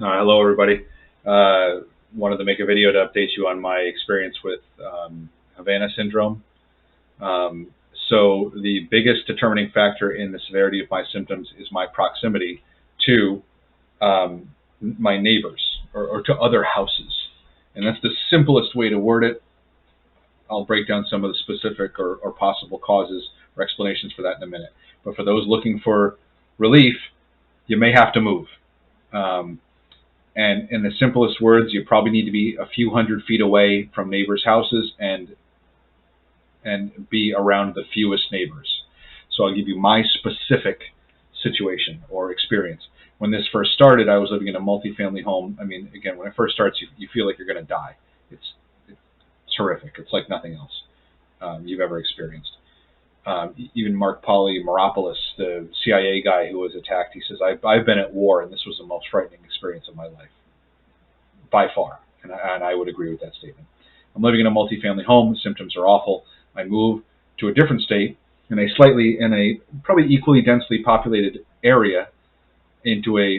Hello, everybody. Wanted to make a video to update you on my experience with Havana syndrome. Um, so the biggest determining factor in the severity of my symptoms is my proximity to my neighbors or to other houses. And that's the simplest way to word it. I'll break down some of the specific or possible causes or explanations for that in a minute. But for those looking for relief, you may have to move. And in the simplest words, you probably need to be a few hundred feet away from neighbors' houses and be around the fewest neighbors. So I'll give you my specific situation or experience. When this first started, I was living in a multifamily home. I mean, again, when it first starts, you feel like you're going to die. It's horrific. It's like nothing else you've ever experienced. Even Mark Maropoulos, the CIA guy who was attacked, he says, I've been at war, and this was the most frightening experience of my life, by far. And I would agree with that statement. I'm living in a multifamily home. The symptoms are awful. I move to a different state in a probably equally densely populated area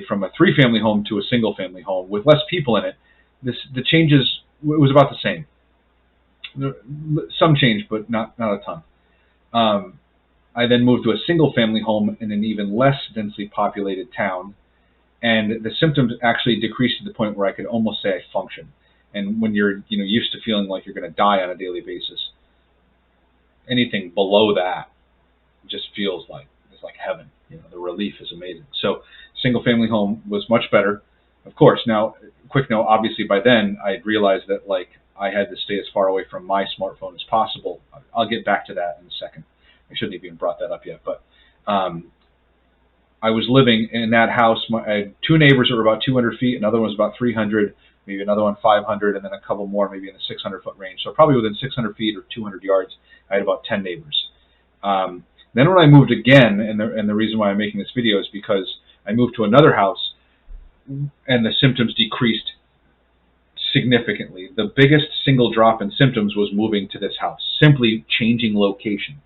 from a three-family home to a single-family home with less people in it. The changes, it was about the same. Some change, but not a ton. I then moved to a single-family home in an even less densely populated town, and the symptoms actually decreased to the point where I could almost say I function. And when you're used to feeling like you're going to die on a daily basis, anything below that just feels like it's like heaven. The relief is amazing. So single-family home was much better. Of course, now, quick note, obviously by then I had realized that I had to stay as far away from my smartphone as possible. I'll get back to that in a second. I shouldn't have even brought that up yet, but I was living in that house. I had two neighbors that were about 200 feet. Another one was about 300, maybe another one 500, and then a couple more maybe in the 600-foot range. So probably within 600 feet or 200 yards, I had about 10 neighbors. Then when I moved again, and the reason why I'm making this video is because I moved to another house, and the symptoms decreased significantly. The biggest single drop in symptoms was moving to this house, simply changing location.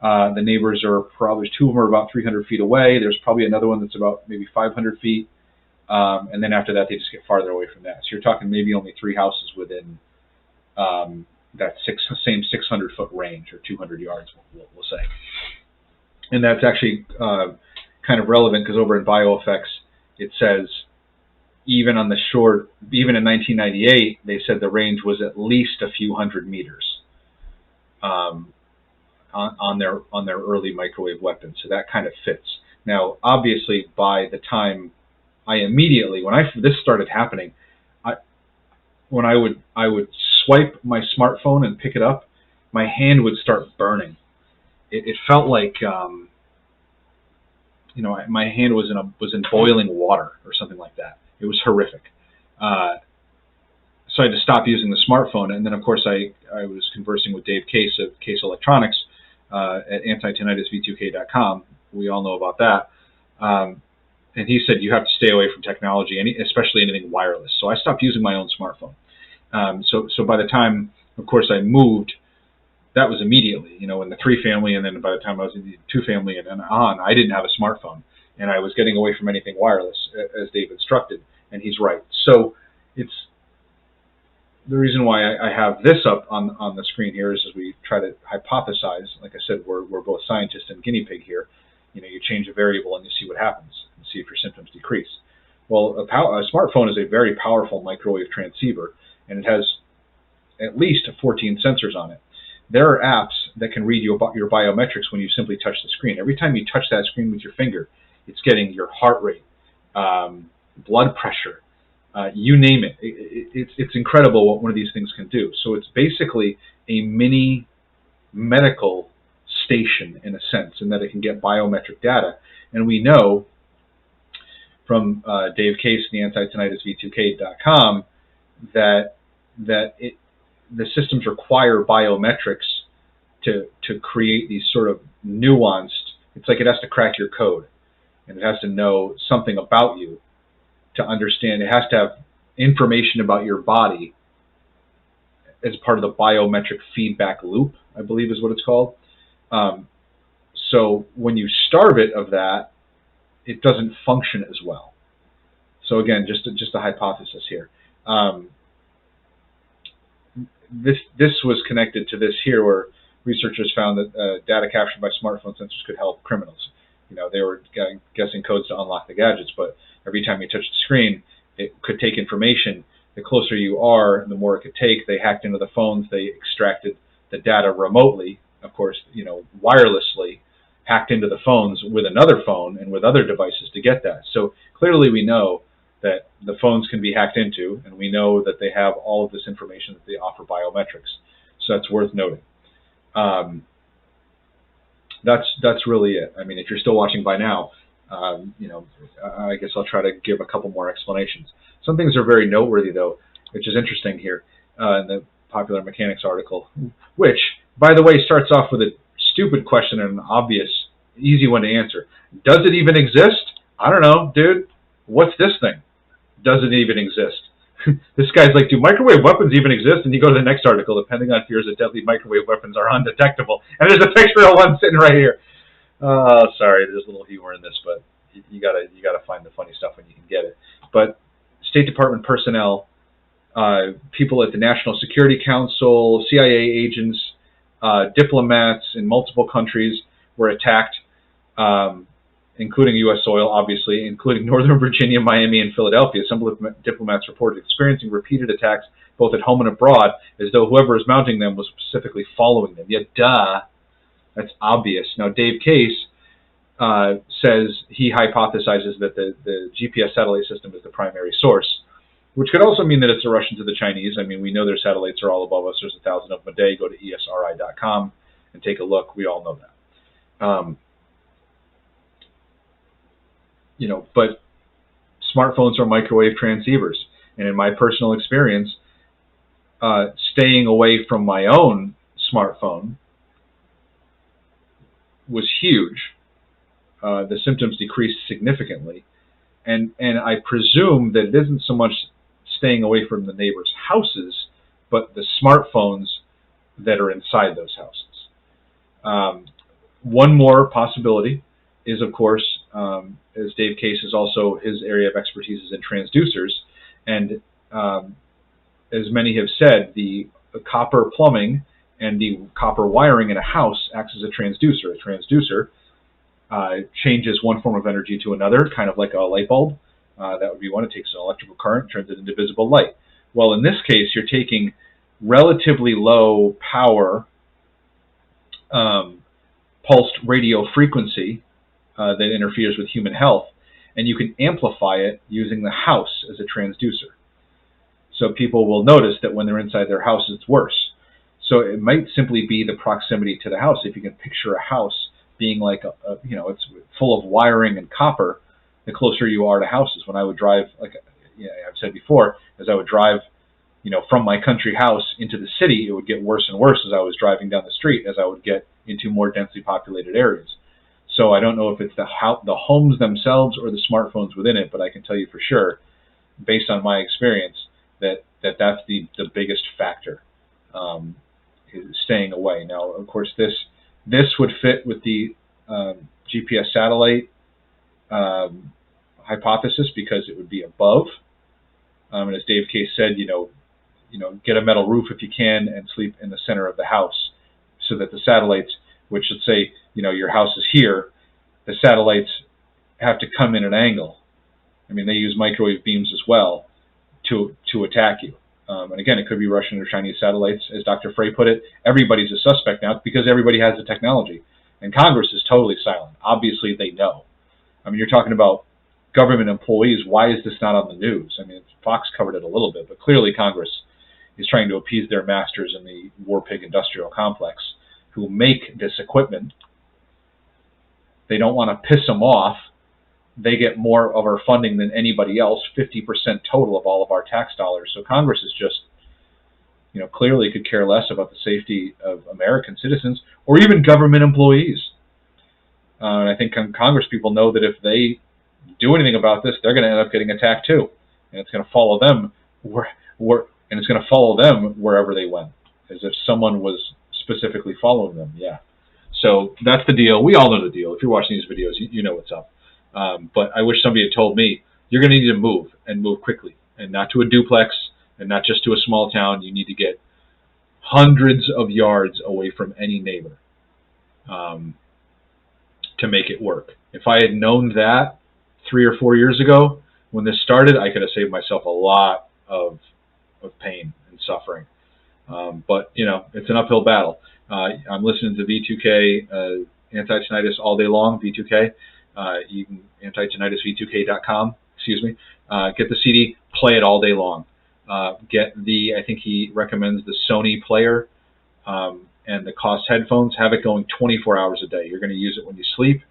The neighbors are probably, two of them are about 300 feet away. There's probably another one that's about maybe 500 feet. And then after that, they just get farther away from that. So you're talking maybe only three houses within that same 600-foot range, or 200 yards, we'll say. And that's actually kind of relevant because over in Bioeffects, it says even in 1998, they said the range was at least a few hundred meters on their early microwave weapons. So that kind of fits. Now, obviously, by the time this started happening, when I would swipe my smartphone and pick it up, my hand would start burning. It felt like my hand was in boiling water or something like that. It was horrific. So I had to stop using the smartphone, and then of course I was conversing with Dave Case of Case Electronics at anti-tinnitusv2k.com. We all know about that. And he said you have to stay away from technology, especially anything wireless. So I stopped using my own smartphone. So by the time, of course, I moved, that was immediately, in the three-family, and then by the time I was in the two-family and on, I didn't have a smartphone, and I was getting away from anything wireless, as Dave instructed, and he's right. So it's the reason why I have this up on the screen here is as we try to hypothesize. Like I said, we're both scientists and guinea pig here. You change a variable and you see what happens, and see if your symptoms decrease. Well, a smartphone is a very powerful microwave transceiver, and it has at least 14 sensors on it. There are apps that can read your biometrics when you simply touch the screen. Every time you touch that screen with your finger, it's getting your heart rate, blood pressure, you name it. It's incredible what one of these things can do. So it's basically a mini medical station in a sense, in that it can get biometric data. And we know from Dave Case and the anti-tinnitusv2k.com that the systems require biometrics to create these sort of nuanced. It's like it has to crack your code, and it has to know something about you to understand. It has to have information about your body as part of the biometric feedback loop, I believe is what it's called. So when you starve it of that, it doesn't function as well. So again, just a hypothesis here. This was connected to this here, where researchers found that data captured by smartphone sensors could help criminals. They were guessing codes to unlock the gadgets, but every time you touch the screen, it could take information. The closer you are, the more it could take. They hacked into the phones. They extracted the data remotely, of course, wirelessly, hacked into the phones with another phone and with other devices to get that. So clearly we know that the phones can be hacked into, and we know that they have all of this information, that they offer biometrics. So that's worth noting. That's really it. I mean, if you're still watching by now, I guess I'll try to give a couple more explanations. Some things are very noteworthy, though, which is interesting here in the Popular Mechanics article, which, by the way, starts off with a stupid question and an obvious, easy one to answer. Does it even exist? I don't know, dude. What's this thing? Does it even exist? This guy's like, do microwave weapons even exist? And you go to the next article, the Pentagon fears that deadly microwave weapons are undetectable. And there's a picture of one sitting right here. Sorry, there's a little humor in this, but you gotta find the funny stuff when you can get it. But State Department personnel, people at the National Security Council, CIA agents, diplomats in multiple countries were attacked, including U.S. soil, obviously, including Northern Virginia, Miami, and Philadelphia. Some diplomats reported experiencing repeated attacks both at home and abroad, as though whoever was mounting them was specifically following them. Yeah, duh. That's obvious. Now, Dave Case says he hypothesizes that the GPS satellite system is the primary source, which could also mean that it's a Russian to the Chinese. I mean, we know their satellites are all above us. There's 1,000 of them a day. Go to esri.com and take a look. We all know that. But smartphones are microwave transceivers. And in my personal experience, staying away from my own smartphone was huge. The symptoms decreased significantly. And I presume that it isn't so much staying away from the neighbors' houses, but the smartphones that are inside those houses. One more possibility is, of course, as Dave Case is also, his area of expertise is in transducers. And as many have said, the copper plumbing and the copper wiring in a house acts as a transducer. A transducer changes one form of energy to another, kind of like a light bulb. That would be one. It takes an electrical current, turns it into visible light. Well, in this case, you're taking relatively low power pulsed radio frequency that interferes with human health, and you can amplify it using the house as a transducer. So people will notice that when they're inside their house, it's worse. So it might simply be the proximity to the house. If you can picture a house being like it's full of wiring and copper, the closer you are to houses. When I would drive, like I've said before, as I would drive, from my country house into the city, it would get worse and worse as I was driving down the street, as I would get into more densely populated areas. So I don't know if it's the homes themselves or the smartphones within it, but I can tell you for sure, based on my experience, that's the biggest factor, is staying away. Now, of course, this would fit with the GPS satellite hypothesis, because it would be above. And as Dave Case said, get a metal roof if you can and sleep in the center of the house, so that the satellites, which let's say, your house is here, the satellites have to come in an angle. I mean, they use microwave beams as well to attack you. And again, it could be Russian or Chinese satellites. As Dr. Frey put it, everybody's a suspect now because everybody has the technology. And Congress is totally silent. Obviously, they know. I mean, you're talking about government employees. Why is this not on the news? I mean, Fox covered it a little bit, but clearly Congress is trying to appease their masters in the war pig industrial complex, who make this equipment. They don't want to piss them off. They get more of our funding than anybody else, 50% total of all of our tax dollars. So Congress is just, clearly could care less about the safety of American citizens or even government employees. And I think Congress people know that if they do anything about this, they're going to end up getting attacked too, and it's going to follow them wherever they went, as if someone was specifically following them. Yeah. So that's the deal. We all know the deal. If you're watching these videos, you know what's up. But I wish somebody had told me you're going to need to move, and move quickly, and not to a duplex, and not just to a small town. You need to get hundreds of yards away from any neighbor to make it work. If I had known that 3 or 4 years ago when this started, I could have saved myself a lot of pain and suffering. But, you know, it's an uphill battle. I'm listening to V2K, anti-tinnitus all day long, V2K. You can, anti-tinnitusv2k.com, excuse me. Get the CD, play it all day long. Get the, I think he recommends the Sony player and the Cost headphones. Have it going 24 hours a day. You're going to use it when you sleep.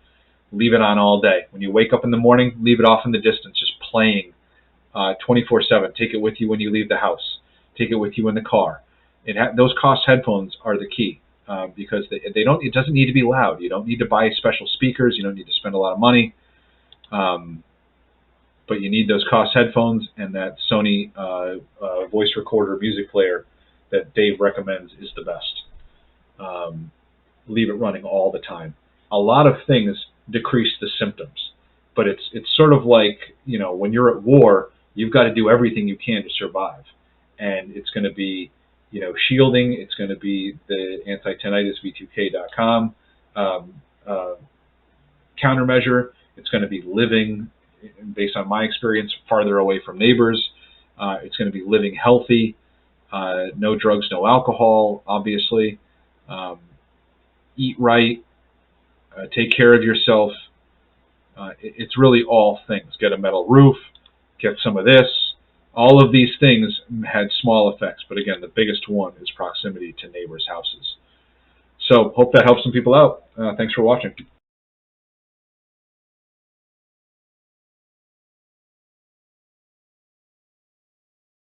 Leave it on all day. When you wake up in the morning, leave it off in the distance, just playing 24/7. Take it with you when you leave the house. Take it with you in the car. Those Cost headphones are the key because they don't. It doesn't need to be loud. You don't need to buy special speakers. You don't need to spend a lot of money. But you need those Cost headphones and that Sony voice recorder music player that Dave recommends is the best. Leave it running all the time. A lot of things decrease the symptoms, but it's sort of like, you know, when you're at war, you've got to do everything you can to survive, and it's going to be, you know, shielding. It's going to be the anti-tinnitusv2k.com countermeasure. It's going to be living, based on my experience, farther away from neighbors. It's going to be living healthy, no drugs, no alcohol, obviously. Eat right, take care of yourself. It's really all things. Get a metal roof, get some of this. All of these things had small effects, but again, the biggest one is proximity to neighbors' houses. So hope that helps some people out. Thanks for watching.